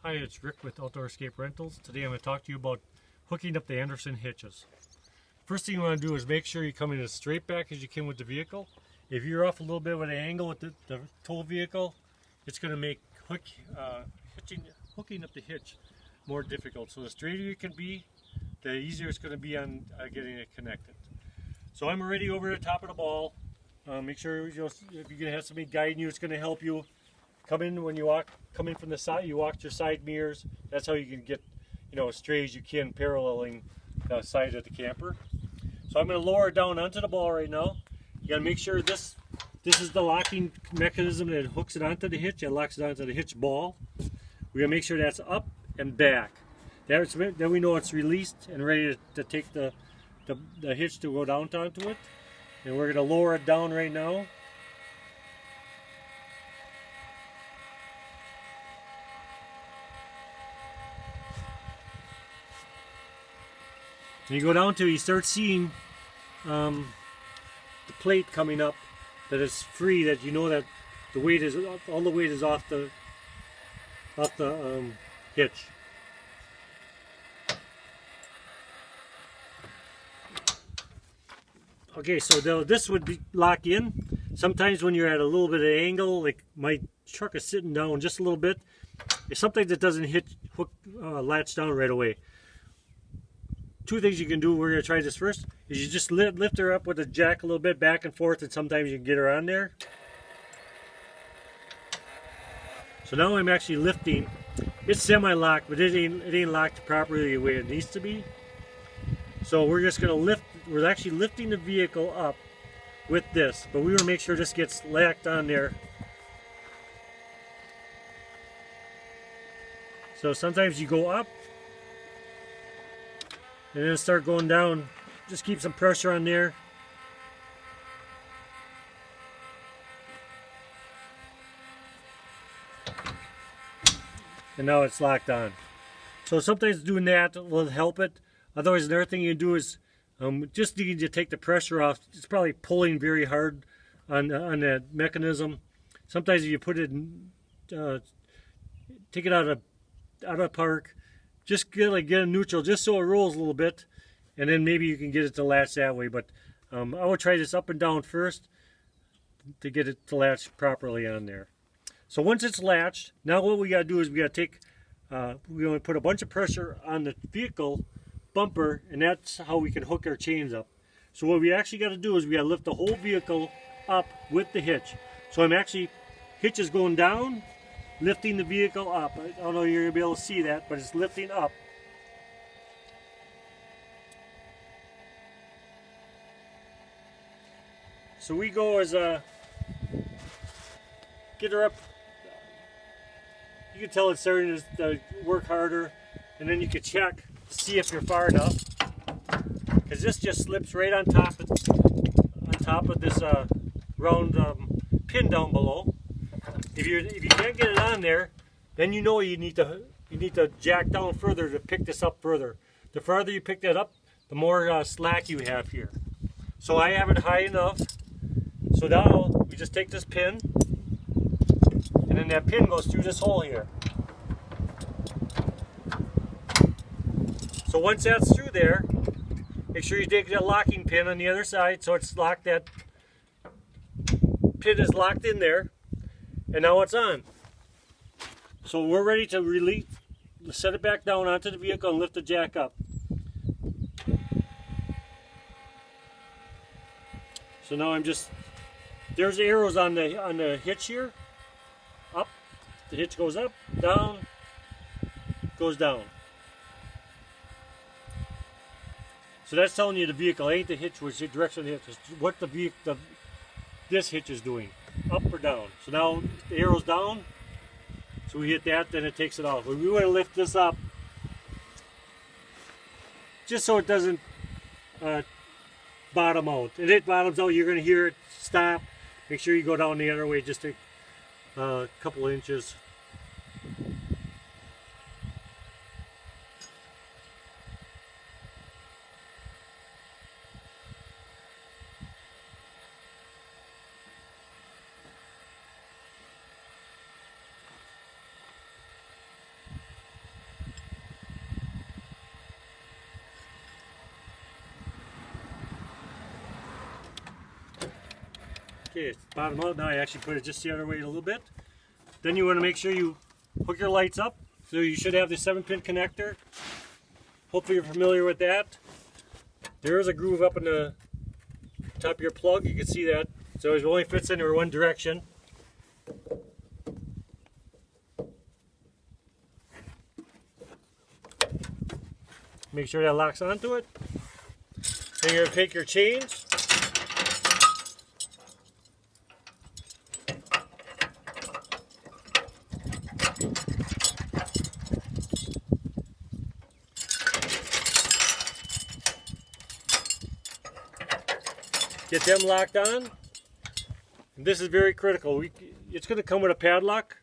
Hi, it's Rick with Outdoor Escape Rentals. Today I'm going to talk to you about hooking up the Anderson hitches. First thing you want to do is make sure you come in as straight back as you can with the vehicle. If you're off a little bit with an angle with the tow vehicle, it's going to make hooking up the hitch more difficult. So the straighter you can be, the easier it's going to be on getting it connected. So I'm already over the top of the ball. Make sure if you're going to have somebody guiding you, it's going to help you. Come in when you come in from the side, you walk your side mirrors. That's how you can get, as straight as you can, paralleling the side of the camper. So I'm going to lower it down onto the ball right now. You got to make sure this is the locking mechanism that hooks it onto the hitch. It locks it onto the hitch ball. We got to make sure that's up and back. Then we know it's released and ready to take the hitch to go down onto it. And we're going to lower it down right now. When you go down to it, you start seeing the plate coming up that is free, that you know that the weight is, all the weight is off the hitch. Okay, so this would be lock in. Sometimes when you're at a little bit of angle, like my truck is sitting down just a little bit, sometimes it doesn't latch down right away. Two things you can do, we're going to try this first, is you just lift her up with the jack a little bit back and forth, and sometimes you can get her on there. So now I'm actually lifting. It's semi-locked, but it ain't locked properly the way it needs to be. So we're just going to lift, we're actually lifting the vehicle up with this, but we want to make sure this gets locked on there. So sometimes you go up, and then start going down. Just keep some pressure on there. And now it's locked on. So sometimes doing that will help it. Otherwise, another thing you do is just need to take the pressure off. It's probably pulling very hard on that mechanism. Sometimes if you put it in, take it out of park, just get a neutral, just so it rolls a little bit, and then maybe you can get it to latch that way. But I would try this up and down first to get it to latch properly on there. So once it's latched, now what we got to do is we got to take, we're going to put a bunch of pressure on the vehicle bumper, and that's how we can hook our chains up. So what we actually got to do is we got to lift the whole vehicle up with the hitch. So I'm actually, hitch is going down, lifting the vehicle up. I don't know if you're going to be able to see that, but it's lifting up. So we go as get her up. You can tell it's starting to work harder, and then you can check to see if you're far enough, because this just slips right on top of this round pin down below. If you can't get it on there, then you know you need to jack down further to pick this up further. The farther you pick that up, the more slack you have here. So I have it high enough. So now we just take this pin, and then that pin goes through this hole here. So once that's through there, make sure you take that locking pin on the other side so it's locked. That pin is locked in there. And now it's on. So we're ready to release, set it back down onto the vehicle and lift the jack up. So now I'm just, there's the arrows on the hitch here. Up, the hitch goes up, down, goes down. So that's telling you the vehicle ain't the hitch, which direction the hitch is, what this hitch is doing. Up or down. So now the arrow's down, so we hit that, then it takes it off. We want to lift this up just so it doesn't bottom out. If it bottoms out, you're going to hear it stop. Make sure you go down the other way just a couple inches. Okay, it's bottom out. Now I actually put it just the other way a little bit. Then you want to make sure you hook your lights up. So you should have the 7-pin connector. Hopefully you're familiar with that. There is a groove up in the top of your plug. You can see that. So it only fits in one direction. Make sure that locks onto it. Then you're going to take your chains. Get them locked on. And this is very critical. It's going to come with a padlock.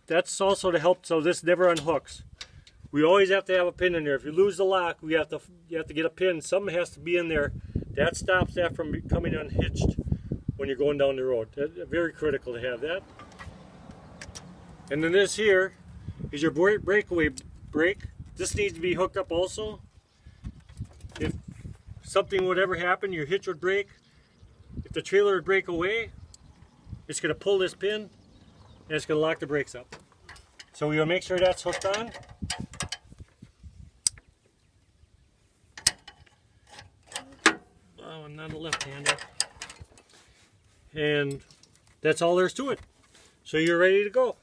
That's also to help so this never unhooks. We always have to have a pin in there. If you lose the lock, you have to get a pin. Something has to be in there. That stops that from becoming unhitched when you're going down the road. That's very critical to have that. And then this here is your breakaway brake. This needs to be hooked up also. If something would ever happen, your hitch would break. If the trailer would break away, it's going to pull this pin and it's going to lock the brakes up. So we'll make sure that's hooked on. Oh, I'm not a left-hander. And that's all there's to it. So you're ready to go.